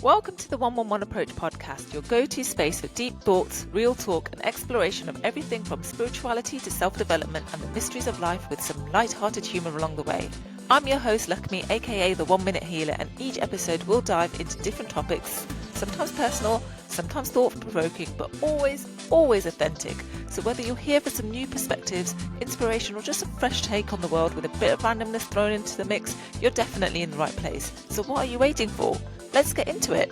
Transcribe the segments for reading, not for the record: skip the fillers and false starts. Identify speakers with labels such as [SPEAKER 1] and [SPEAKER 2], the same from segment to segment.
[SPEAKER 1] Welcome to the 111 Approach podcast, your go-to space for deep thoughts, real talk, and exploration of everything from spirituality to self-development and the mysteries of life with some light-hearted humour along the way. I'm your host, Lakshmi, aka the 1 Minute Healer, and each episode will dive into different topics, sometimes personal, sometimes thought-provoking, but always authentic. So whether you're here for some new perspectives, inspiration, or just a fresh take on the world with a bit of randomness thrown into the mix, you're definitely in the right place. So what are you waiting for? Let's get into it.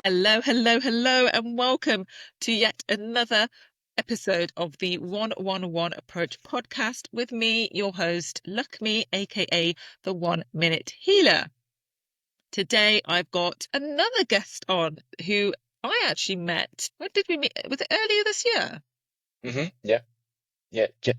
[SPEAKER 1] Hello, and welcome to yet another episode of the 111 Approach podcast with me, your host, Lakshmi, aka the 1 Minute Healer. Today, I've got another guest on who I actually met. When did we meet? Was it earlier this year?
[SPEAKER 2] Yeah.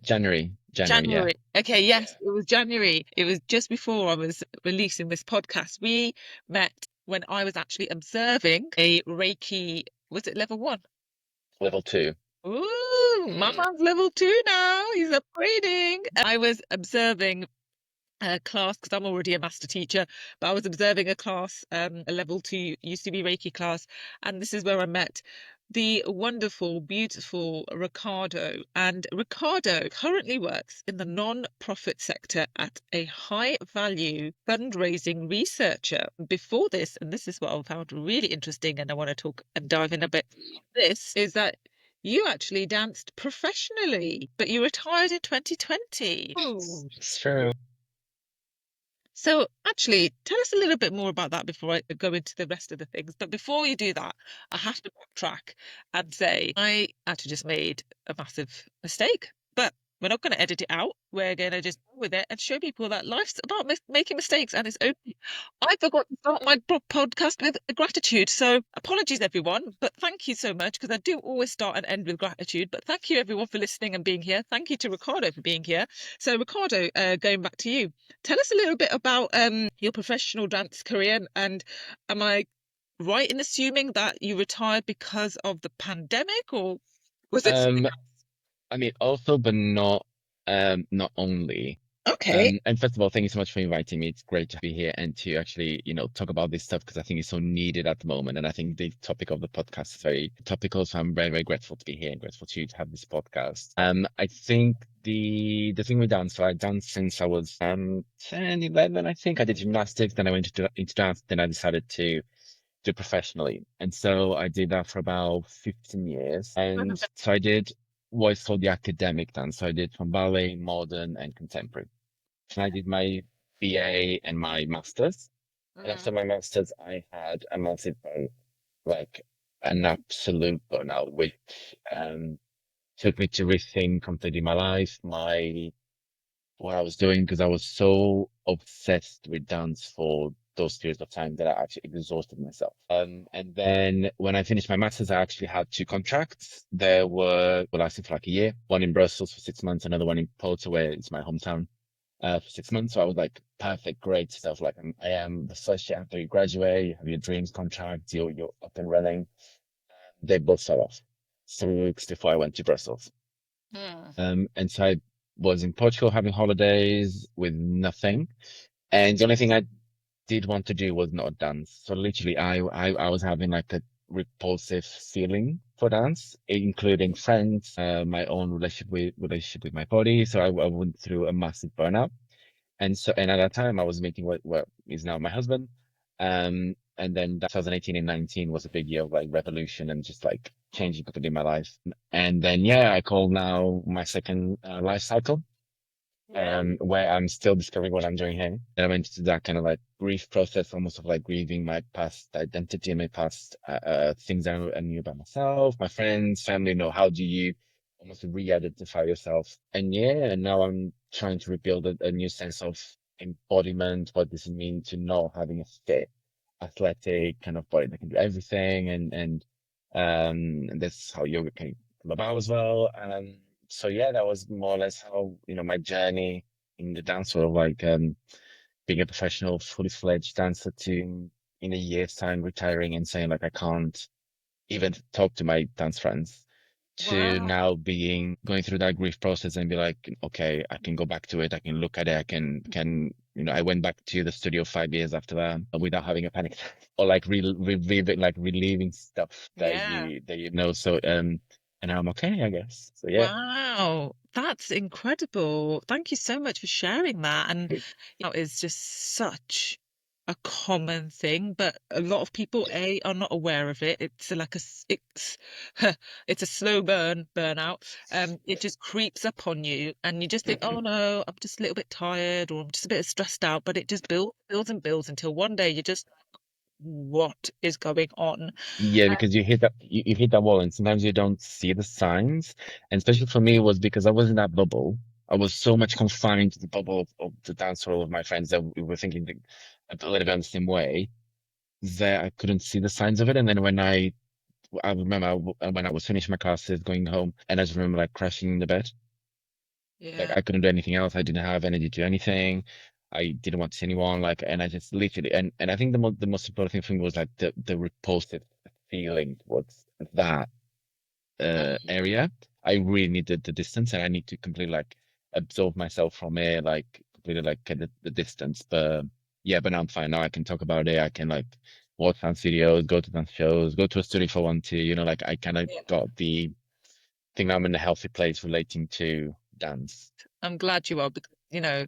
[SPEAKER 2] January. Yeah.
[SPEAKER 1] Okay, yes, It was January. It was just before I was releasing this podcast. We met when I was actually observing a Reiki, was it level 1?
[SPEAKER 2] Level 2.
[SPEAKER 1] Ooh, my man's level 2 now. He's upgrading. I was observing a class because I'm already a master teacher, but I was observing a class, a level 2 used to be Reiki class, and this is where I met the wonderful, beautiful Ricardo. And Ricardo currently works in the non-profit sector at a high-value fundraising researcher. Before this, and this is what I found really interesting, and I want to talk and dive in a bit, this is that you actually danced professionally, but you retired in 2020.
[SPEAKER 2] It's true.
[SPEAKER 1] So actually, tell us a little bit more about that before I go into the rest of the things. But before you do that, I have to backtrack and say I actually just made a massive mistake. But we're not going to edit it out. We're going to just go with it and show people that life's about making mistakes and it's okay. I forgot to start my podcast with gratitude. So apologies, everyone. But thank you so much because I do always start and end with gratitude. But thank you, everyone, for listening and being here. Thank you to Ricardo for being here. So, Ricardo, going back to you. Tell us a little bit about your professional dance career, and am I right in assuming that you retired because of the pandemic, or was it something
[SPEAKER 2] Um, I mean, also, but not only.
[SPEAKER 1] else? Okay.
[SPEAKER 2] And first of all, thank you so much for inviting me. It's great to be here and to actually, talk about this stuff because I think it's so needed at the moment. And I think the topic of the podcast is very topical. So I'm very, very grateful to be here and grateful to you to have this podcast. I think the thing with dance, so I danced since I was 10, 11, I think. I did gymnastics, then I went into dance, then I decided to do it professionally. And so I did that for about 15 years. And so I did what is called the academic dance. So I did from ballet, modern, and contemporary. And I did my BA and my master's. And after my master's, I had a massive like an absolute burnout, which took me to rethink completely my life, what I was doing, because I was so obsessed with dance for those periods of time that I actually exhausted myself. And then when I finished my master's, I actually had 2 contracts. They were lasting for like a year, one in Brussels for 6 months, another one in Porto, where it's my hometown, for 6 months. So I was like, perfect, great stuff. Like I am the first year after you graduate, you have your dreams contract, you're up and running. They both fell off 3 weeks before I went to Brussels. And so I was in Portugal having holidays with nothing. And the only thing I did want to do was not dance. So literally I was having like a repulsive feeling for dance, including friends, my own relationship with my body. So I went through a massive burnout. And at that time I was meeting what is now my husband. And then 2018 and 19 was a big year of like revolution and just like changing completely my life. And then I call now my second life cycle, where I'm still discovering what I'm doing here. And I went into that kind of like grief process, almost of like grieving my past identity and my past things I knew about myself, my friends, family. How do you almost re-identify yourself? And now I'm trying to rebuild a new sense of embodiment. What does it mean to not having a fit, athletic kind of body that can do everything? And that's how yoga came about as well. So that was more or less how, my journey in the dance, sort of like being a professional, fully fledged dancer to in a year's time retiring and saying like I can't even talk to my dance friends, to
[SPEAKER 1] Wow.
[SPEAKER 2] now going through that grief process and be like, okay, I can go back to it, I can look at it, I can I went back to the studio 5 years after that without having a panic attack or like reliving stuff that
[SPEAKER 1] Yeah.
[SPEAKER 2] you know. So and I'm okay, I guess. So yeah.
[SPEAKER 1] Wow, that's incredible. Thank you so much for sharing that. And it's just such a common thing, but a lot of people, A, are not aware of it. It's like it's it's a slow burnout. It just creeps up on you and you just think, oh no, I'm just a little bit tired or I'm just a bit stressed out, but it just builds and builds until one day you're just, what is going on?
[SPEAKER 2] Yeah, because you hit that wall and sometimes you don't see the signs. And especially for me, it was because I was in that bubble. I was so much confined to the bubble of the dance hall with my friends that we were thinking a little bit on the same way that I couldn't see the signs of it. And then I remember when I was finishing my classes, going home, and I just remember like crashing in the bed. Like
[SPEAKER 1] Yeah,
[SPEAKER 2] I couldn't do anything else. I didn't have energy to do anything. I didn't want to see anyone. Like, and I just literally, and I think the most important thing for me was like the repulsive feeling towards that area. I really needed the distance, and I need to completely like absorb myself from it, like completely like get the distance. But yeah, but now I'm fine. Now I can talk about it. I can like watch dance videos, go to dance shows, go to a studio if I want to. Like I kind of
[SPEAKER 1] yeah.
[SPEAKER 2] got the thing. I'm in a healthy place relating to dance.
[SPEAKER 1] I'm glad you are because,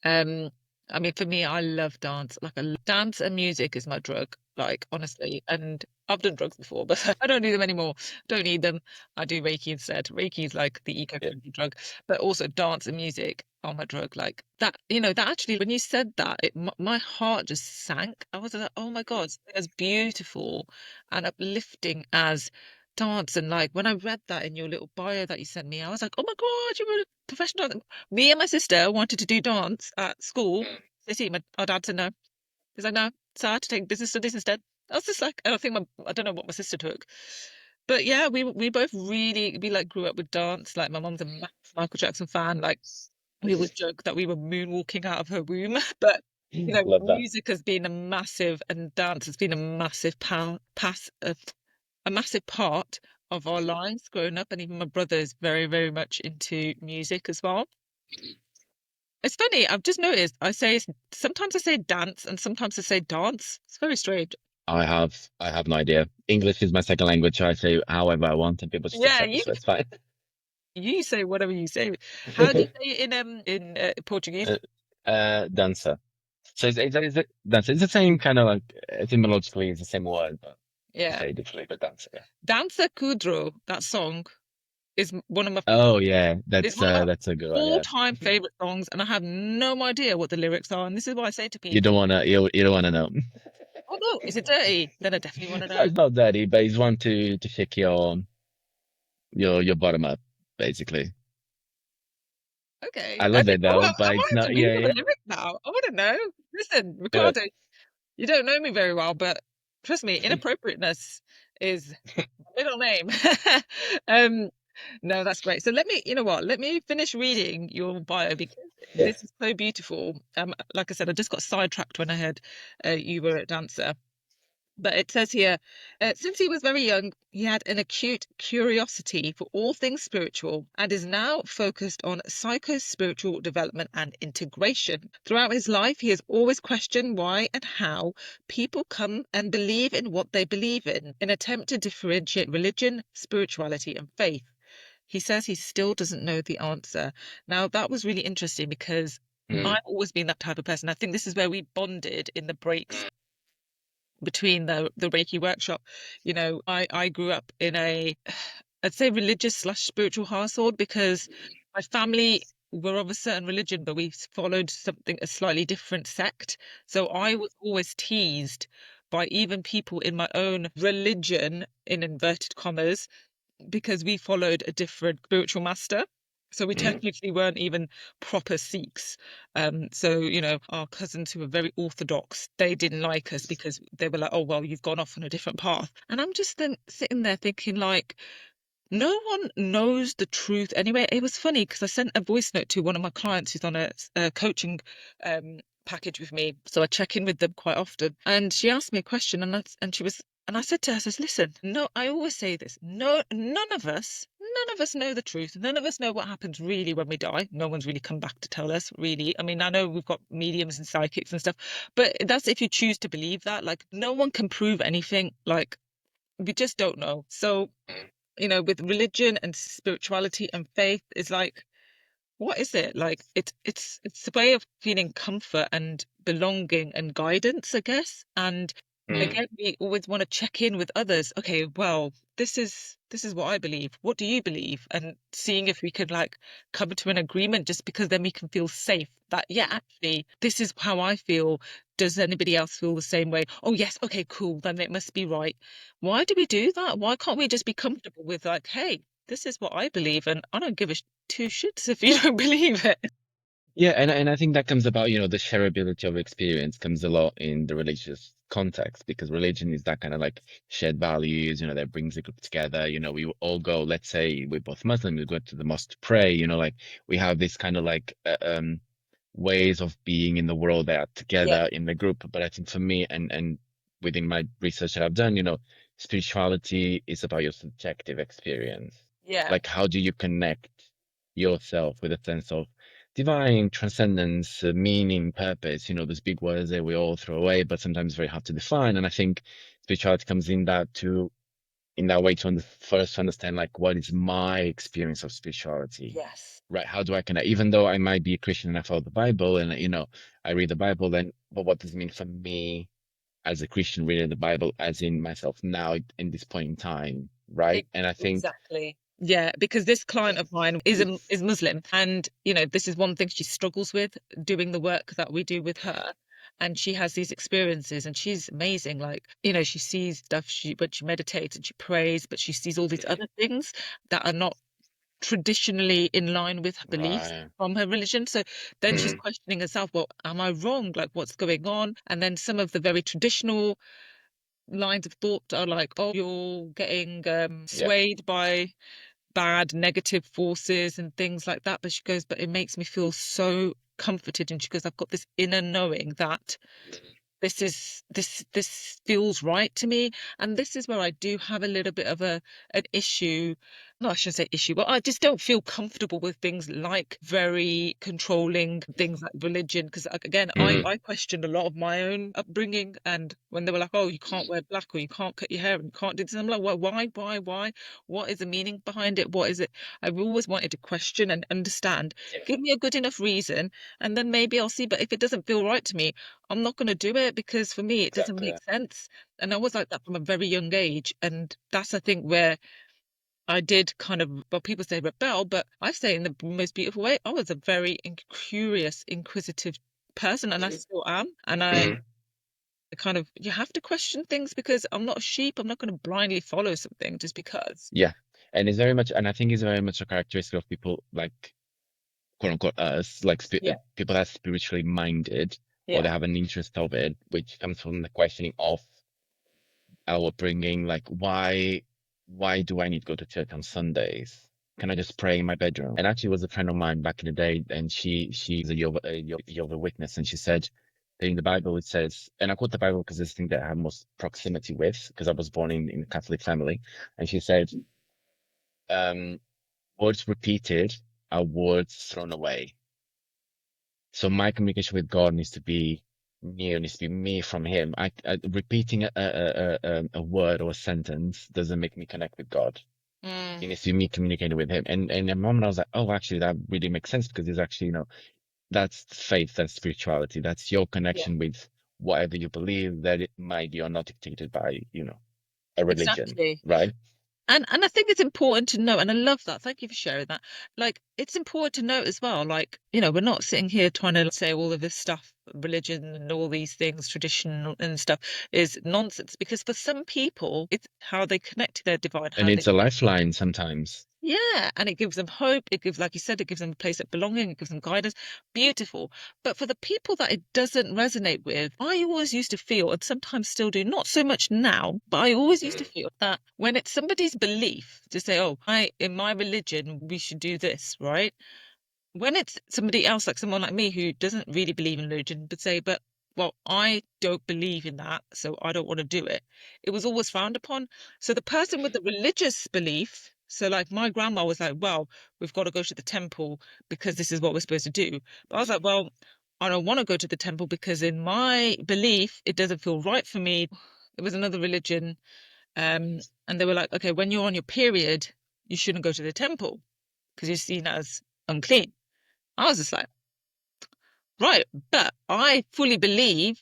[SPEAKER 1] Um, I mean, for me, I love dance. Like, dance and music is my drug. Like, honestly, and I've done drugs before, but I don't do them anymore. Don't need them. I do Reiki instead. Reiki is like the
[SPEAKER 2] Yeah.
[SPEAKER 1] eco-friendly drug, but also dance and music are my drug. Like that, that actually, when you said that, my heart just sank. I was like, oh my God, as beautiful and uplifting as dance. And like when I read that in your little bio that you sent me, I was like, oh my God, you were a professional. Me and my sister wanted to do dance at school. City, our dad said no. He's like, no, so I had to take business studies instead. I was just like, I don't know what my sister took. But yeah, we both we like grew up with dance. Like my mom's a massive Michael Jackson fan. Like we always joke that we were moonwalking out of her womb. But
[SPEAKER 2] Love that.
[SPEAKER 1] music has been a massive and dance has been a massive a massive part of our lives growing up. And even my brother is very, very much into music as well. It's funny, I've just noticed sometimes I say dance and sometimes I say dance. It's very strange.
[SPEAKER 2] I have no idea. English is my second language, so I say however I want, and people just
[SPEAKER 1] Yeah,
[SPEAKER 2] accept it, so it's fine.
[SPEAKER 1] you say whatever you say. How do you say it in Portuguese?
[SPEAKER 2] uh, Dancer. So dancer. It's the same kind of like etymologically, it's the same word, but you
[SPEAKER 1] Yeah.
[SPEAKER 2] say it differently. But dancer, yeah.
[SPEAKER 1] Dança Kuduro, that song is one of my
[SPEAKER 2] Oh yeah,
[SPEAKER 1] is one of my
[SPEAKER 2] that's a good one. Yeah.
[SPEAKER 1] all-time favorite songs, and I have no idea what the lyrics are. And this is what I say to
[SPEAKER 2] You don't
[SPEAKER 1] people.
[SPEAKER 2] wanna you don't wanna know.
[SPEAKER 1] Oh no, is it dirty? Then I definitely want to
[SPEAKER 2] No,
[SPEAKER 1] know.
[SPEAKER 2] it's not dirty, but it's one to shake your bottom up, basically.
[SPEAKER 1] Okay.
[SPEAKER 2] I love it
[SPEAKER 1] Oh,
[SPEAKER 2] though,
[SPEAKER 1] I
[SPEAKER 2] but it's
[SPEAKER 1] might have to
[SPEAKER 2] not. Yeah,
[SPEAKER 1] Google the
[SPEAKER 2] yeah.
[SPEAKER 1] lyrics now. I want to know. Listen,
[SPEAKER 2] Do it.
[SPEAKER 1] Ricardo, you don't know me very well, but trust me, inappropriateness is middle name. Um, no, that's great. So let me, you know what? Let me finish reading your bio because
[SPEAKER 2] Yeah.
[SPEAKER 1] this is so beautiful. Like I said, I just got sidetracked when I heard you were a dancer. But it says here, since he was very young, he had an acute curiosity for all things spiritual and is now focused on psycho-spiritual development and integration. Throughout his life, he has always questioned why and how people come and believe in what they believe in an attempt to differentiate religion, spirituality, and faith. He says he still doesn't know the answer. Now, that was really interesting because
[SPEAKER 2] Mm.
[SPEAKER 1] I've always been that type of person. I think this is where we bonded in the breaks between the Reiki workshop. I grew up in I'd say religious slash spiritual household because my family were of a certain religion, but we followed a slightly different sect. So I was always teased by even people in my own religion, in inverted commas, because we followed a different spiritual master. So we technically weren't even proper Sikhs. So, our cousins who were very orthodox, they didn't like us because they were like, oh, well, you've gone off on a different path. And I'm just then sitting there thinking, like, no one knows the truth anyway. It was funny because I sent a voice note to one of my clients who's on a coaching package with me. So I check in with them quite often. And she asked me a question and I said to her, I says, listen, no, I always say this. No, none of us know the truth. None of us know what happens really when we die. No one's really come back to tell us, really. I mean, I know we've got mediums and psychics and stuff, but that's if you choose to believe that. Like, no one can prove anything. Like, we just don't know. So, with religion and spirituality and faith, is like, what is it? Like, it's a way of feeling comfort and belonging and guidance, I guess. And
[SPEAKER 2] Mm.
[SPEAKER 1] again, we always want to check in with others. Okay, well, this is what I believe. What do you believe? And seeing if we could like come to an agreement, just because then we can feel safe that, yeah, actually, this is how I feel. Does anybody else feel the same way? Oh, yes, okay, cool. Then it must be right. Why do we do that? Why can't we just be comfortable with like, hey, this is what I believe, and I don't give a two shits if you don't believe it.
[SPEAKER 2] Yeah, and I think that comes about, the shareability of experience comes a lot in the religious context because religion is that kind of like shared values, that brings a group together. We all go, let's say we're both Muslim, we go to the mosque to pray, like we have this kind of like ways of being in the world that are
[SPEAKER 1] Yeah,
[SPEAKER 2] together in the group. But I think for me and within my research that I've done, spirituality is about your subjective experience.
[SPEAKER 1] yeah,
[SPEAKER 2] Like how do you connect yourself with a sense of divine transcendence, meaning, purpose, those big words that we all throw away, but sometimes very hard to define. And I think spirituality comes in that way to first understand like what is my experience of spirituality,
[SPEAKER 1] yes.
[SPEAKER 2] right? How do I connect? Even though I might be a Christian and I follow the Bible and I read the Bible, then but what does it mean for me as a Christian reading the Bible, as in myself now in this point in time, right? And I think
[SPEAKER 1] Exactly. Yeah, because this client of mine is Muslim, and this is one thing she struggles with doing the work that we do with her. And she has these experiences, and she's amazing. Like, she sees stuff when she meditates and she prays, but she sees all these other things that are not traditionally in line with her beliefs
[SPEAKER 2] right.
[SPEAKER 1] from her religion. So then she's
[SPEAKER 2] Mm,
[SPEAKER 1] questioning herself, well, am I wrong? Like, what's going on? And then some of the very traditional lines of thought are like, oh, you're getting
[SPEAKER 2] yeah.
[SPEAKER 1] swayed by bad negative forces and things like that. But she goes, but it makes me feel so comforted. And she goes, I've got this inner knowing that this feels right to me. And this is where I do have a little bit of an issue. No, I shouldn't say issue, but I just don't feel comfortable with things like very controlling things like religion. Because again, I,
[SPEAKER 2] Mm,
[SPEAKER 1] I questioned a lot of my own upbringing. And when they were like, oh, you can't wear black or you can't cut your hair and you can't do this, I'm like, well, why? What is the meaning behind it? What is it? I've always wanted to question and understand. Give me a good enough reason, and then maybe I'll see. But if it doesn't feel right to me, I'm not going to do it because for me, it doesn't
[SPEAKER 2] exactly.
[SPEAKER 1] make sense. And I was like that from a very young age. And that's, I think, where I did kind of, well, people say rebel, but I say in the most beautiful way, I was a very curious, inquisitive person, and I still am. And I
[SPEAKER 2] Mm,
[SPEAKER 1] kind of, you have to question things because I'm not a sheep. I'm not going to blindly follow something just because.
[SPEAKER 2] yeah. And it's very much, and I think it's very much a characteristic of people like quote unquote us, like
[SPEAKER 1] Yeah,
[SPEAKER 2] people that are spiritually minded or they
[SPEAKER 1] yeah.
[SPEAKER 2] have an interest of it, which comes from the questioning of our bringing, like why do I need to go to church on Sundays? Can I just pray in my bedroom? And actually, it was a friend of mine back in the day, and she's a Jehovah Witness, and she said that in the Bible it says, and I quote the Bible because it's the thing that I have most proximity with, because I was born in a Catholic family, and she said, um, words repeated are words thrown away. So my communication with God needs to be near, needs to be me from Him. Repeating a word or a sentence doesn't make me connect with God.
[SPEAKER 1] Mm,
[SPEAKER 2] It needs to be me communicating with Him. And in a moment I was like, oh, actually, that really makes sense because it's actually, that's faith, that's spirituality, that's your
[SPEAKER 1] yeah,
[SPEAKER 2] connection with whatever you believe that it might be or not dictated by, a religion,
[SPEAKER 1] exactly.
[SPEAKER 2] right?
[SPEAKER 1] And I think it's important to know, and I love that. Thank you for sharing that. Like, it's important to note as well, like, we're not sitting here trying to say all of this stuff, religion and all these things, tradition and stuff is nonsense because for some people, it's how they connect to their divine,
[SPEAKER 2] And
[SPEAKER 1] how they
[SPEAKER 2] it's a lifeline sometimes.
[SPEAKER 1] yeah, and it gives them hope. It gives, like you said, it gives them a place of belonging. It gives them guidance. Beautiful. But for the people that it doesn't resonate with, I always used to feel, and sometimes still do, not so much now, but I always used to feel that when it's somebody's belief to say, oh, in my religion, we should do this, right? When it's somebody else, like someone like me who doesn't really believe in religion, but say, but well, I don't believe in that, so I don't want to do it. It was always frowned upon. So the person with the religious belief So like my grandma was like, well, we've got to go to the temple because this is what we're supposed to do. But I was like, well, I don't want to go to the temple because in my belief, it doesn't feel right for me. It was another religion. And they were like, okay, when you're on your period, you shouldn't go to the temple because you're seen as unclean. I was just like, right, but I fully believe,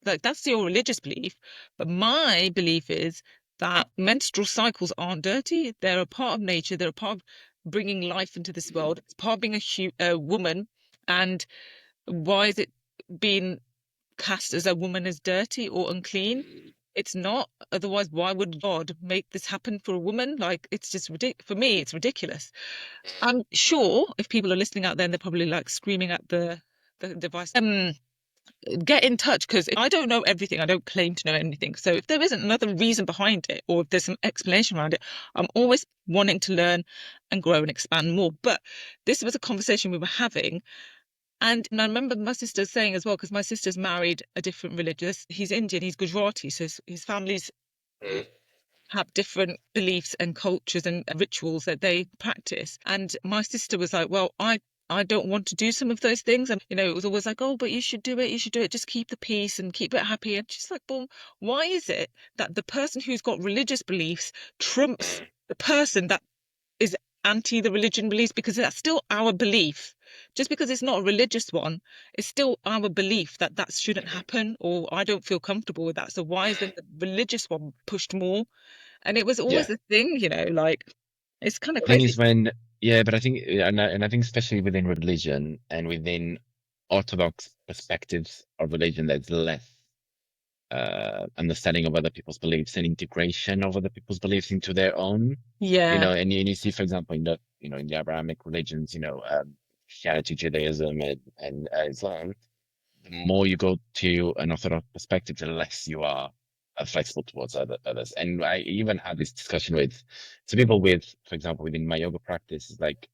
[SPEAKER 1] like that's your religious belief, but my belief is that menstrual cycles aren't dirty. They're a part of nature. They're a part of bringing life into this world. It's part of being a woman. And why is it being cast as a woman as dirty or unclean? It's not. Otherwise, why would God make this happen for a woman? Like, it's just ridiculous. For me, it's ridiculous. I'm sure if people are listening out there, they're probably like screaming at the device. Get in touch because I don't know everything. I don't claim to know anything. So if there isn't another reason behind it or if there's some explanation around it, I'm always wanting to learn and grow and expand more. But this was a conversation we were having. And I remember my sister saying as well, because my sister's married a different religious. He's Indian, he's Gujarati. So his family's have different beliefs and cultures and rituals that they practice. And my sister was like, well, I don't want to do some of those things. And, it was always like, oh, but you should do it. You should do it. Just keep the peace and keep it happy. And she's like, well, why is it that the person who's got religious beliefs trumps the person that is anti the religion beliefs? Because that's still our belief. Just because it's not a religious one, it's still our belief that that shouldn't happen, or I don't feel comfortable with that. So why is the religious one pushed more? And it was
[SPEAKER 2] Yeah.
[SPEAKER 1] always a thing, like it's kind of
[SPEAKER 2] The thing
[SPEAKER 1] crazy.
[SPEAKER 2] is but I think, and I think especially within religion and within orthodox perspectives of religion, there's less understanding of other people's beliefs and integration of other people's beliefs into their own.
[SPEAKER 1] Yeah,
[SPEAKER 2] And you see, for example, in the Abrahamic religions, Christianity, Judaism, and Islam, the more you go to an orthodox perspective, the less you are flexible towards others. And I even had this discussion with some people for example, within my yoga practice, is like,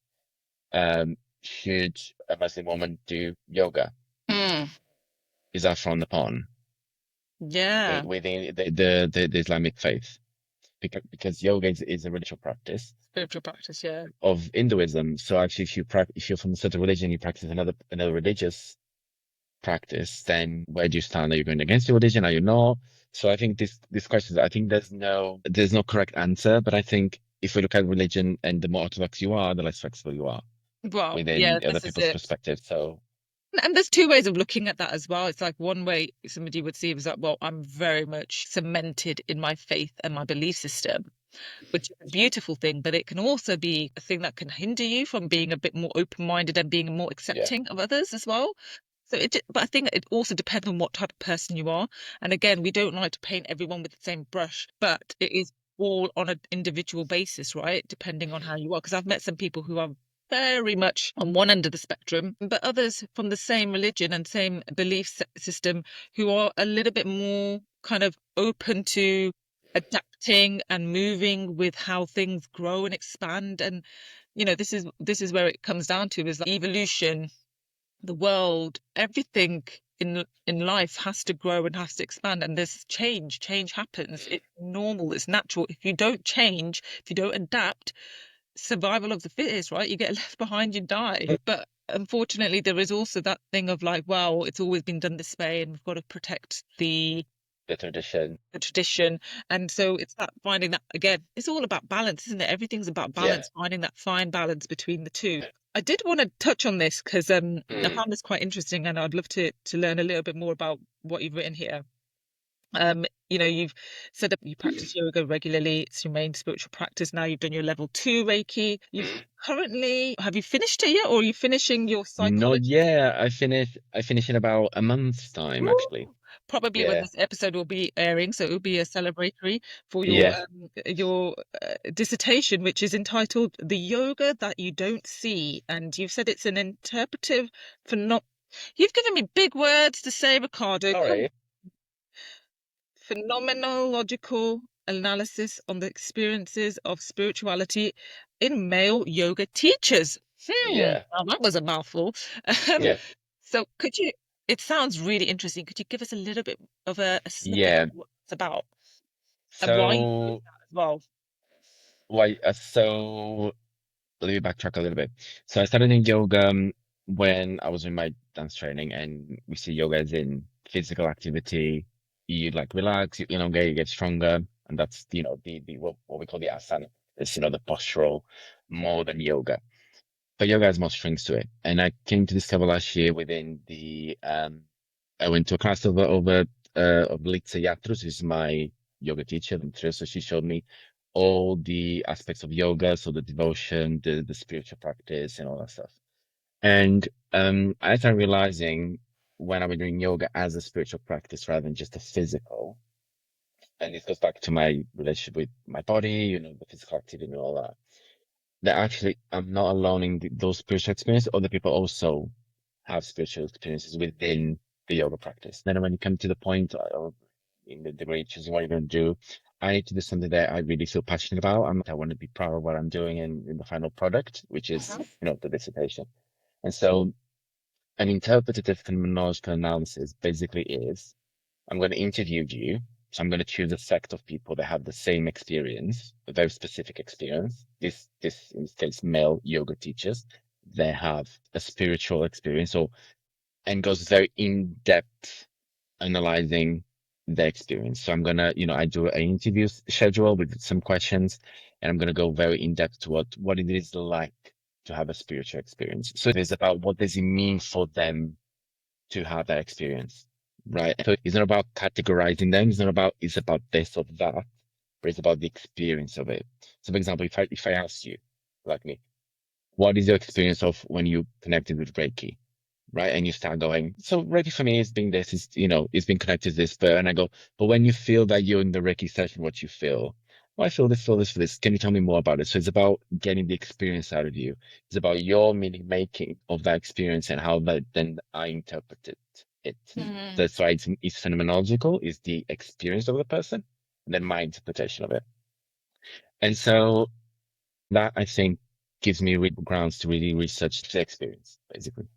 [SPEAKER 2] should a Muslim woman do yoga?
[SPEAKER 1] mm,
[SPEAKER 2] Is that frowned upon
[SPEAKER 1] yeah,
[SPEAKER 2] within the Islamic faith? Because yoga is a religious practice
[SPEAKER 1] spiritual practice. Yeah,
[SPEAKER 2] of Hinduism. So actually, if you're from a certain religion, you practice another religious practice, then where do you stand? Are you going against your religion? Are you not? So I think this question, I think there's no correct answer, but I think if we look at religion and the more orthodox you are, the less flexible you are
[SPEAKER 1] well,
[SPEAKER 2] within
[SPEAKER 1] yeah,
[SPEAKER 2] other
[SPEAKER 1] this is
[SPEAKER 2] people's
[SPEAKER 1] it.
[SPEAKER 2] perspective. So
[SPEAKER 1] And there's two ways of looking at that as well. It's like one way somebody would see it was like, well, I'm very much cemented in my faith and my belief system, which is a beautiful thing, but it can also be a thing that can hinder you from being a bit more open-minded and being more
[SPEAKER 2] yeah,
[SPEAKER 1] accepting of others as well. But I think it also depends on what type of person you are. And again, we don't like to paint everyone with the same brush, but it is all on an individual basis, right? Depending on how you are. Because I've met some people who are very much on one end of the spectrum, but others from the same religion and same belief system who are a little bit more kind of open to adapting and moving with how things grow and expand. And this is where it comes down to is like evolution, the world, everything in life has to grow and has to expand, and there's change happens. It's normal, it's natural. If you don't change, if you don't adapt, survival of the fittest, right? You get left behind, you die. But unfortunately there is also that thing of like, well, it's always been done this way and we've got to protect
[SPEAKER 2] the tradition.
[SPEAKER 1] the tradition. And so it's that finding that again, it's all about balance, isn't it? Everything's about
[SPEAKER 2] Yeah.
[SPEAKER 1] balance, finding that fine balance between the two. I did want to touch on this because I found this quite interesting and I'd love to learn a little bit more about what you've written here. You've said that you practice yoga regularly, it's your main spiritual practice. Now you've done your level 2 Reiki. You've currently, have you finished it yet, or are you finishing your
[SPEAKER 2] Not
[SPEAKER 1] psychology?
[SPEAKER 2] yet. I finish in about a month's time, actually.
[SPEAKER 1] Ooh. Probably when
[SPEAKER 2] Yeah.
[SPEAKER 1] this episode will be airing, so it will be a celebratory for
[SPEAKER 2] Yeah.
[SPEAKER 1] your dissertation, which is entitled "The Yoga That You Don't See," and you've said it's an interpretive phenom. You've given me big words to say, Ricardo. Come,
[SPEAKER 2] Sorry.
[SPEAKER 1] phenomenological analysis on the experiences of spirituality in male yoga teachers.
[SPEAKER 2] Yeah.
[SPEAKER 1] Now that was a mouthful. Um,
[SPEAKER 2] Yeah.
[SPEAKER 1] so could you, it sounds really interesting. Could you give us a little bit of a snippet
[SPEAKER 2] Yeah.
[SPEAKER 1] of what it's about and why you wrote
[SPEAKER 2] So
[SPEAKER 1] that as well?
[SPEAKER 2] Why? So let me backtrack a little bit. So I started in yoga when I was in my dance training, and we see yoga as in physical activity. You like relax, you elongate, you get stronger, and that's the what we call the asana. It's the postural more than yoga. But yoga has more strings to it. And I came to discover last year within the I went to a class of Litsa Yatrus, who's my yoga teacher, so she showed me all the aspects of yoga, so the devotion, the spiritual practice, and all that stuff. And I started realizing when I was doing yoga as a spiritual practice rather than just a physical, and this goes back to my relationship with my body, the physical activity and all that, that actually I'm not alone in those spiritual experiences. Other people also have spiritual experiences within the yoga practice. Then when you come to the point of in the degree choosing what you're going to do, I need to do something that I really feel passionate about. I want to be proud of what I'm doing in the final product, which is, the dissertation. And so an interpretative phenomenological analysis basically is I'm going to interview you. So I'm going to choose a sect of people that have the same experience, a very specific experience. This in this case, male yoga teachers, they have a spiritual experience, so and goes very in depth analyzing their experience. So I'm gonna, I do an interview schedule with some questions, and I'm gonna go very in depth to what it is like to have a spiritual experience. So it is about what does it mean for them to have that experience, right? So it's not about categorizing them. It's about this or that, but it's about the experience of it. So, for example, if I ask you, like me, what is your experience of when you connected with Reiki? Right? And you start going, so Reiki for me is being this, it's been connected to this, and I go, but when you feel that you're in the Reiki session, what you feel? Well, I feel this for this. Can you tell me more about it? So it's about getting the experience out of you. It's about your meaning making of that experience and how that then I interpreted it. That's why it's phenomenological, is the experience of the person, and then my interpretation of it. And so that I think gives me real grounds to really research the experience, basically.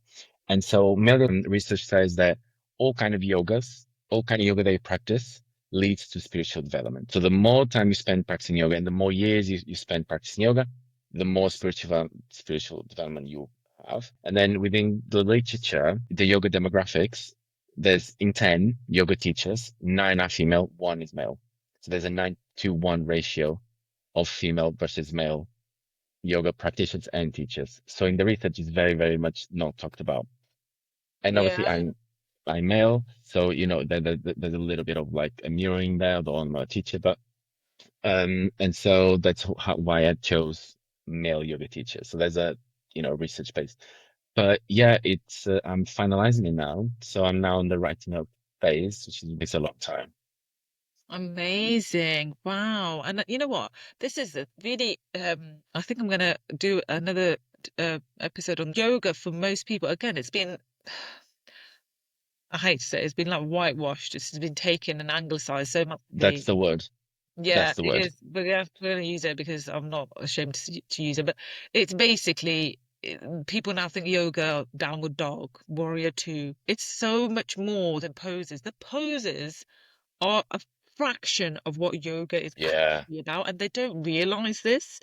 [SPEAKER 2] And so Milligan research says that all kind of yoga that you practice leads to spiritual development. So the more time you spend practicing yoga and the more years you spend practicing yoga, the more spiritual development you have. And then within the literature, the yoga demographics, there's in 10 yoga teachers, 9 are female, 1 is male. So there's a 9-to-1 ratio of female versus male yoga practitioners and teachers. So in the research, it's very, very much not talked about. And obviously,
[SPEAKER 1] Yeah.
[SPEAKER 2] I'm male, so there's a little bit of like a mirroring there, although I'm not a teacher, but and so that's why I chose male yoga teachers. So there's a research base, but yeah, it's I'm finalizing it now, so I'm now in the writing up phase, which is a long time.
[SPEAKER 1] Amazing. Wow. And you know what? This is a really, I think I'm going to do another episode on yoga for most people. Again, it's been, I hate to say it, it's been like whitewashed. It's been taken and anglicized so much.
[SPEAKER 2] That's the word.
[SPEAKER 1] Yeah,
[SPEAKER 2] That's the
[SPEAKER 1] it
[SPEAKER 2] word.
[SPEAKER 1] is. But yeah, we're going to use it because I'm not ashamed to use it. But it's basically people now think yoga, downward dog, warrior two. It's so much more than poses. The poses are a fraction of what yoga is
[SPEAKER 2] Yeah.
[SPEAKER 1] actually about, and they don't realize this.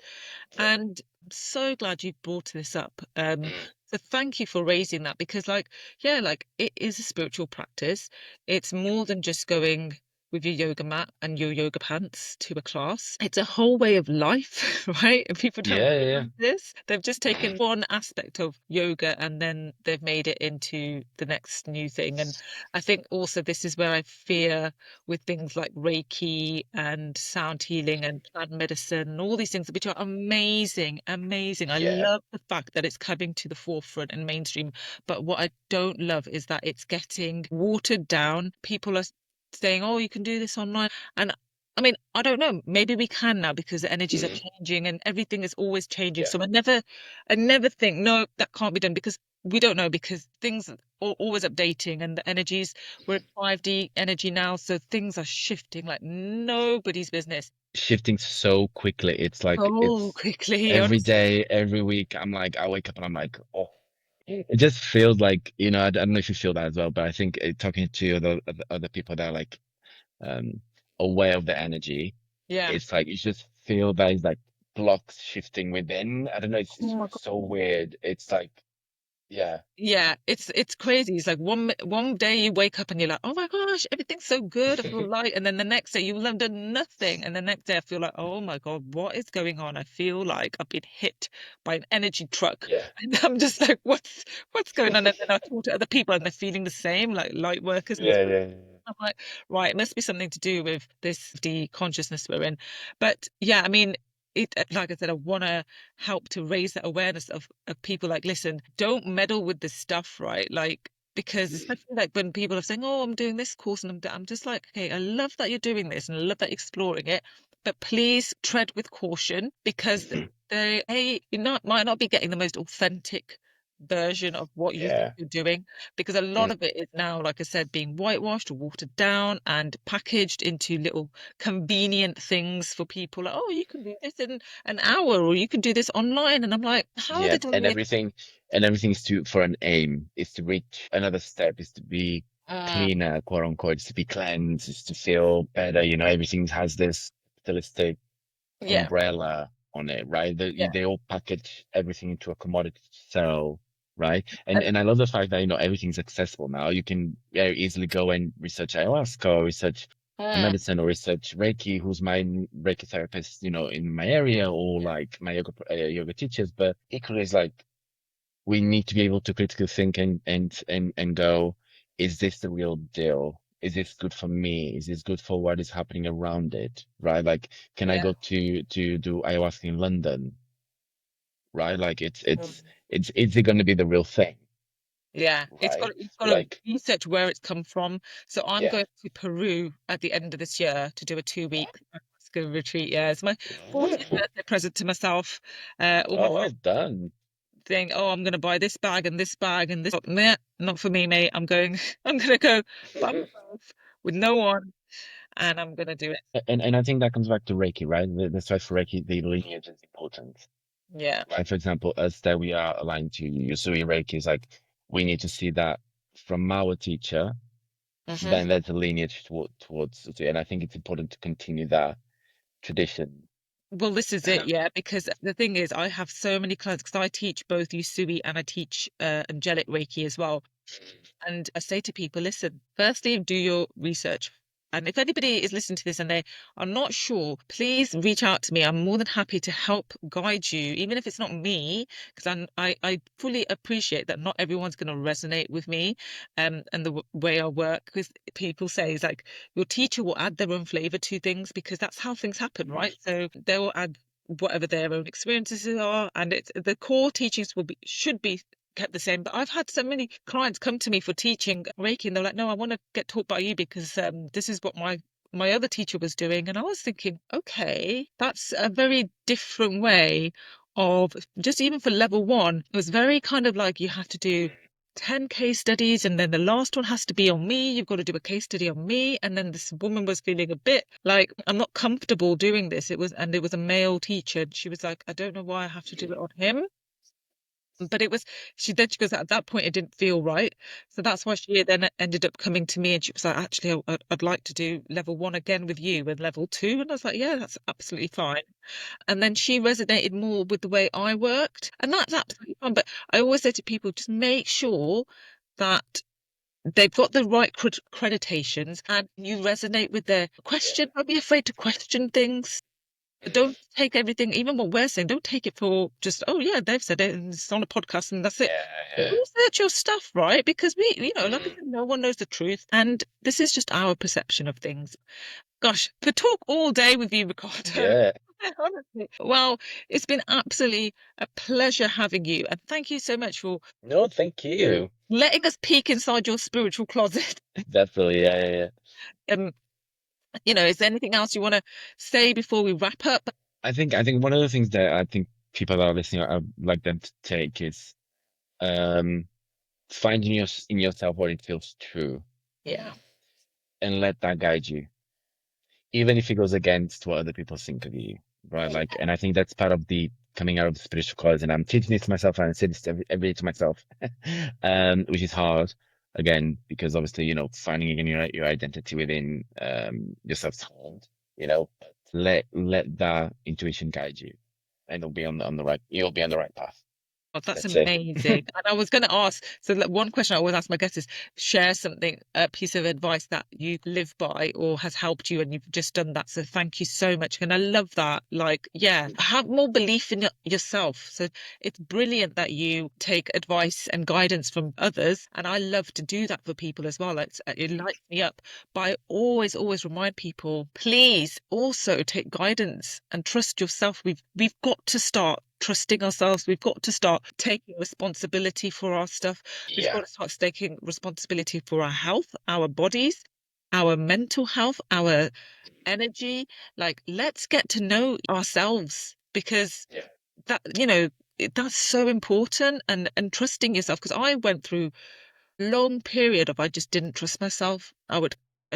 [SPEAKER 2] Yeah.
[SPEAKER 1] And I'm so glad you brought this up.
[SPEAKER 2] Mm.
[SPEAKER 1] So thank you for raising that because, like, yeah, like it is a spiritual practice. It's more than just going with your yoga mat and your yoga pants to a class. It's a whole way of life, right? And people don't
[SPEAKER 2] Yeah, yeah,
[SPEAKER 1] realize this. They've just taken one aspect of yoga and then they've made it into the next new thing. And I think also this is where I fear with things like Reiki and sound healing and plant medicine and all these things, which are amazing, amazing. I
[SPEAKER 2] yeah,
[SPEAKER 1] love the fact that it's coming to the forefront and mainstream. But what I don't love is that it's getting watered down. People are saying, oh, you can do this online. And I mean, I don't know. Maybe we can now because the energies are
[SPEAKER 2] mm.
[SPEAKER 1] changing and everything is always changing.
[SPEAKER 2] Yeah.
[SPEAKER 1] So I never think, no, that can't be done because we don't know because things are always updating and the energies, we're in 5D energy now, so things are shifting like nobody's business.
[SPEAKER 2] Shifting so quickly. It's like
[SPEAKER 1] So
[SPEAKER 2] it's
[SPEAKER 1] quickly,
[SPEAKER 2] every
[SPEAKER 1] honestly.
[SPEAKER 2] day, every week. I'm like, I wake up and I'm like, oh, it just feels like, I don't know if you feel that as well, but I think talking to other people that are like um aware of the energy,
[SPEAKER 1] Yeah.
[SPEAKER 2] it's like you just feel that it's like blocks shifting within. I don't know, it's
[SPEAKER 1] Oh my God.
[SPEAKER 2] so weird. It's like, yeah,
[SPEAKER 1] Yeah, it's crazy. It's like one day you wake up and you're like, oh my gosh, everything's so good. I feel light, and then the next day you will have done nothing, and the next day I feel like, oh my God, what is going on? I feel like I've been hit by an energy truck,
[SPEAKER 2] yeah,
[SPEAKER 1] and I'm just like, what's going on? And then I talk to other people, and they're feeling the same, like light workers and
[SPEAKER 2] yeah,
[SPEAKER 1] stuff.
[SPEAKER 2] yeah,
[SPEAKER 1] I'm like, right, it must be something to do with this the consciousness we're in. But yeah, I mean, like I said, I want to help to raise that awareness of people like, listen, don't meddle with this stuff, right? Like, because especially like when people are saying, oh, I'm doing this course and I'm just like, okay, I love that you're doing this and I love that you're exploring it, but please tread with caution because you not might not be getting the most authentic version of what you think
[SPEAKER 2] yeah.
[SPEAKER 1] you're doing because a lot
[SPEAKER 2] Mm,
[SPEAKER 1] of it is now, like I said, being whitewashed or watered down and packaged into little convenient things for people. Like, oh, you can do this in an hour, or you can do this online. And I'm like, how are
[SPEAKER 2] yeah,
[SPEAKER 1] they doing it?
[SPEAKER 2] and everything is to for an aim, is to reach another step, is to be
[SPEAKER 1] Uh,
[SPEAKER 2] cleaner, quote unquote, is to be cleansed, is to feel better. You know, everything has this capitalistic
[SPEAKER 1] yeah,
[SPEAKER 2] umbrella on it, right?
[SPEAKER 1] yeah.
[SPEAKER 2] They all package everything into a commodity to sell, right?
[SPEAKER 1] And,
[SPEAKER 2] And I love the fact that, you know, everything's accessible now. You can very easily go and research ayahuasca or research
[SPEAKER 1] mm,
[SPEAKER 2] medicine or research Reiki, who's my Reiki therapist, you know, in my area, or like my yoga teachers. But equally, it's like we need to be able to critically think and go, is this the real deal? Is this good for me? Is this good for what is happening around it? Right? Like, can I
[SPEAKER 1] yeah,
[SPEAKER 2] go to do ayahuasca in London? Right? Like is it gonna be the real thing?
[SPEAKER 1] yeah.
[SPEAKER 2] Right?
[SPEAKER 1] You've got to
[SPEAKER 2] Like,
[SPEAKER 1] research where it's come from. So I'm
[SPEAKER 2] yeah.
[SPEAKER 1] going to Peru at the end of this year to do a 2 week ayahuasca retreat. Yeah, it's my 40th birthday present to myself. All my
[SPEAKER 2] Oh, well done.
[SPEAKER 1] saying, "Oh, I'm going to buy this bag, and this." Nah, not for me, mate. I'm going. I'm going to go by myself with no one, and I'm going to do it.
[SPEAKER 2] And I think that comes back to Reiki, right? That's why for Reiki, the lineage is important.
[SPEAKER 1] Yeah.
[SPEAKER 2] Right? For example, us that we are aligned to Yusui Reiki is like we need to see that from our teacher,
[SPEAKER 1] Hmm.
[SPEAKER 2] then there's a lineage towards Usui. And I think it's important to continue that tradition.
[SPEAKER 1] Well, this is it, yeah. Because the thing is, I have so many clients because I teach both Usui and I teach angelic Reiki as well. And I say to people, listen, firstly, do your research. And if anybody is listening to this and they are not sure, please reach out to me. I'm more than happy to help guide you, even if it's not me, because I fully appreciate that not everyone's going to resonate with me and the way I work. Because people say, it's like, your teacher will add their own flavor to things because that's how things happen, right? So they will add whatever their own experiences are, and it's the core teachings should be kept the same. But I've had so many clients come to me for teaching Reiki, and they're like, "No, I want to get taught by you because this is what my other teacher was doing." And I was thinking, okay, that's a very different way of just even for level one. It was very kind of like you have to do 10 case studies and then the last one has to be on me. You've got to do a case study on me. And then this woman was feeling a bit like, I'm not comfortable doing this. It was a male teacher. And she was like, I don't know why I have to do it on him. But it was, she goes, at that point, it didn't feel right. So that's why she then ended up coming to me and she was like, actually, I'd like to do level one again with you and level two. And I was like, yeah, that's absolutely fine. And then she resonated more with the way I worked. And that's absolutely fine. But I always say to people, just make sure that they've got the right accreditations and you resonate with their
[SPEAKER 2] Yeah.
[SPEAKER 1] question. Don't be afraid to question things. Don't take everything, even what we're saying, don't take it for just, oh yeah, they've said it and it's on a podcast and that's it.
[SPEAKER 2] Yeah, yeah.
[SPEAKER 1] Research your stuff, right? Because like I
[SPEAKER 2] Mm,
[SPEAKER 1] said, no one knows the truth. And this is just our perception of things. Gosh, could talk all day with you, Ricardo.
[SPEAKER 2] yeah.
[SPEAKER 1] Honestly. Well, it's been absolutely a pleasure having you. And thank you so much for
[SPEAKER 2] No, thank you.
[SPEAKER 1] letting us peek inside your spiritual closet.
[SPEAKER 2] Definitely. Yeah, yeah, yeah.
[SPEAKER 1] Um, is there anything else you want to say before we wrap up?
[SPEAKER 2] I think one of the things that I think people that are listening, I'd like them to take is um finding in yourself what it feels true
[SPEAKER 1] Yeah.
[SPEAKER 2] and let that guide you, even if it goes against what other people think of you, right? Like, and I think that's part of the coming out of the spiritual cause. And I'm teaching this to myself, and I say this every day to myself, which is hard again because obviously, you know, finding again your identity within yourself is hard, you know. But let that intuition guide you. and you'll be on the right path.
[SPEAKER 1] Oh, that's
[SPEAKER 2] That's it.
[SPEAKER 1] amazing. And I was going to ask, so one question I always ask my guests is share something, a piece of advice that you live by or has helped you, and you've just done that. So thank you so much. And I love that. Like, yeah, have more belief in yourself. So it's brilliant that you take advice and guidance from others. And I love to do that for people as well. It lights me up. But I always remind people, please also take guidance and trust yourself. We've got to start trusting ourselves. We've got to start taking responsibility for our stuff. We've got
[SPEAKER 2] Yeah.
[SPEAKER 1] to start taking responsibility for our health, our bodies, our mental health, our energy. Like, let's get to know ourselves because
[SPEAKER 2] Yeah.
[SPEAKER 1] that, that's so important, and trusting yourself. Because I went through a long period of I just didn't trust myself. I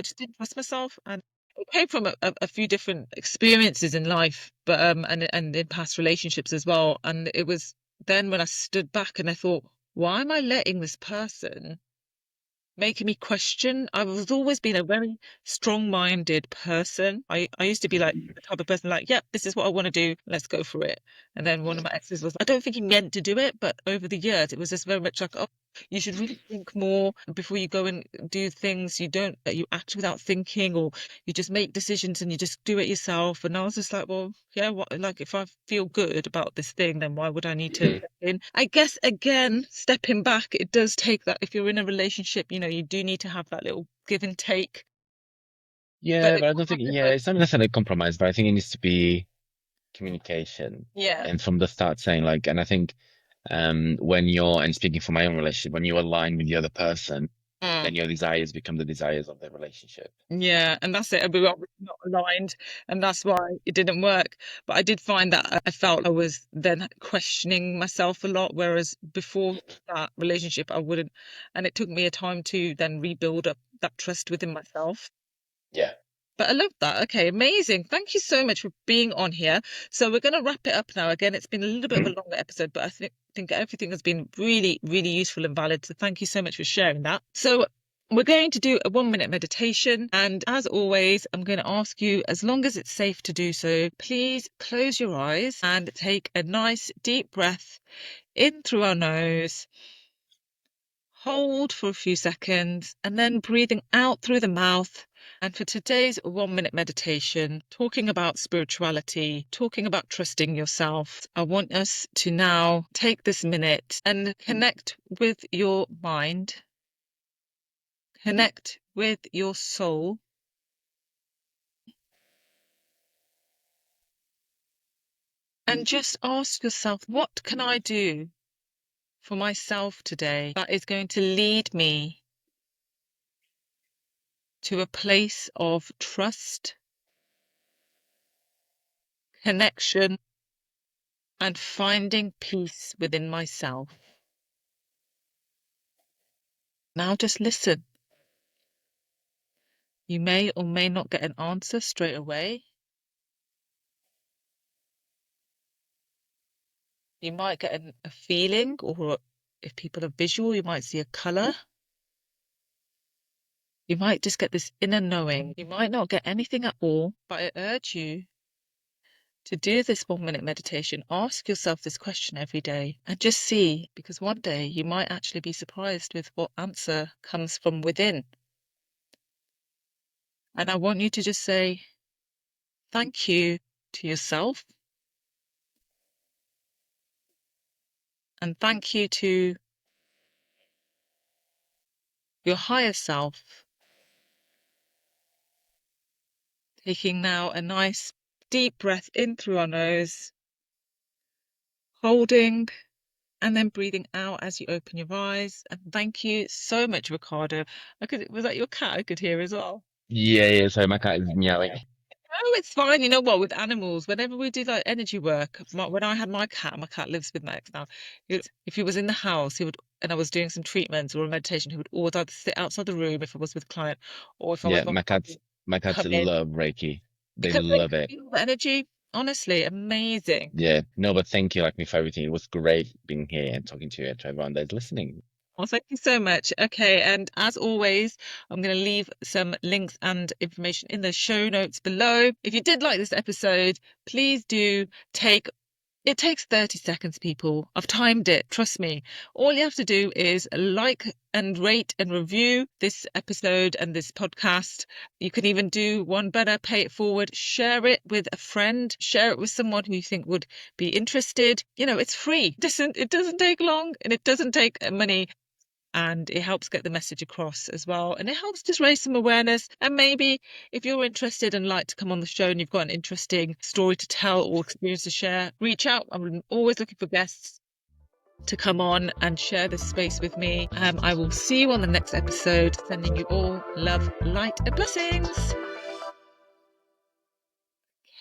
[SPEAKER 1] just didn't trust myself, and it came from a few different experiences in life, but and in past relationships as well. And it was then when I stood back and I thought, why am I letting this person making me question? I've always been a very strong-minded person. I used to be like the type of person like, yep, this is what I want to do. Let's go for it. And then one of my exes was, I don't think he meant to do it, but over the years, it was just very much like, oh, you should really think more before you go and do things. You act without thinking, or you just make decisions and you just do it yourself. And I was just like, well, yeah, what, like if I feel good about this thing, then why would I need to step in? I guess again, stepping back, it does take that. If you're in a relationship, you do need to have that little give and take. But
[SPEAKER 2] Yeah, but I don't think, yeah, it's not necessarily a compromise, but I think it needs to be communication.
[SPEAKER 1] yeah.
[SPEAKER 2] And from the start saying like, and I think when you're, and speaking from my own relationship, when you align with the other person,
[SPEAKER 1] Mm.
[SPEAKER 2] then your desires become the desires of the relationship.
[SPEAKER 1] Yeah, and that's it. We were not aligned, and that's why it didn't work. But I did find that I felt I was then questioning myself a lot, whereas before that relationship, I wouldn't. And it took me a time to then rebuild up that trust within myself.
[SPEAKER 2] Yeah.
[SPEAKER 1] But I love that. Okay, amazing. Thank you so much for being on here. So we're going to wrap it up now. Again, it's been a little bit of a longer episode, but I think everything has been really, really useful and valid. So thank you so much for sharing that. So we're going to do a 1 minute meditation. And as always, I'm going to ask you, as long as it's safe to do so, please close your eyes and take a nice deep breath in through our nose. Hold for a few seconds and then breathing out through the mouth. And for today's 1 minute meditation, talking about spirituality, talking about trusting yourself, I want us to now take this minute and connect with your mind, connect with your soul, and just ask yourself, what can I do for myself today that is going to lead me to a place of trust, connection, and finding peace within myself. Now just listen. You may or may not get an answer straight away. You might get a feeling, or if people are visual, you might see a color. You might just get this inner knowing. You might not get anything at all, but I urge you to do this 1 minute meditation. Ask yourself this question every day and just see, because one day you might actually be surprised with what answer comes from within. And I want you to just say thank you to yourself, and thank you to your higher self. Taking now a nice deep breath in through our nose, holding, and then breathing out as you open your eyes. And thank you so much, Ricardo. Was that your cat I could hear as well?
[SPEAKER 2] Yeah, yeah. Sorry, my cat is meowing.
[SPEAKER 1] Oh, it's fine. You know what? With animals, whenever we do like energy work, when I had my cat lives with Max now. If he was in the house, and I was doing some treatments or a meditation, he would always either sit outside the room if I was with a client, or if I was
[SPEAKER 2] Yeah,
[SPEAKER 1] with
[SPEAKER 2] my cats
[SPEAKER 1] come in
[SPEAKER 2] love Reiki. They
[SPEAKER 1] because they
[SPEAKER 2] love
[SPEAKER 1] can
[SPEAKER 2] it.
[SPEAKER 1] feel the energy. Honestly, amazing.
[SPEAKER 2] Yeah. No, but thank you, like me, for everything. It was great being here and talking to you and to everyone that's listening.
[SPEAKER 1] Well, thank you so much. Okay, and as always, I'm going to leave some links and information in the show notes below. If you did like this episode, please do take It takes 30 seconds, people. I've timed it. Trust me. All you have to do is like and rate and review this episode and this podcast. You can even do one better, pay it forward, share it with a friend, share it with someone who you think would be interested. You know, it's free. It doesn't take long, and it doesn't take money. And it helps get the message across as well. And it helps just raise some awareness. And maybe if you're interested and like to come on the show and you've got an interesting story to tell or experience to share, reach out. I'm always looking for guests to come on and share this space with me. I will see you on the next episode. Sending you all love, light, and blessings.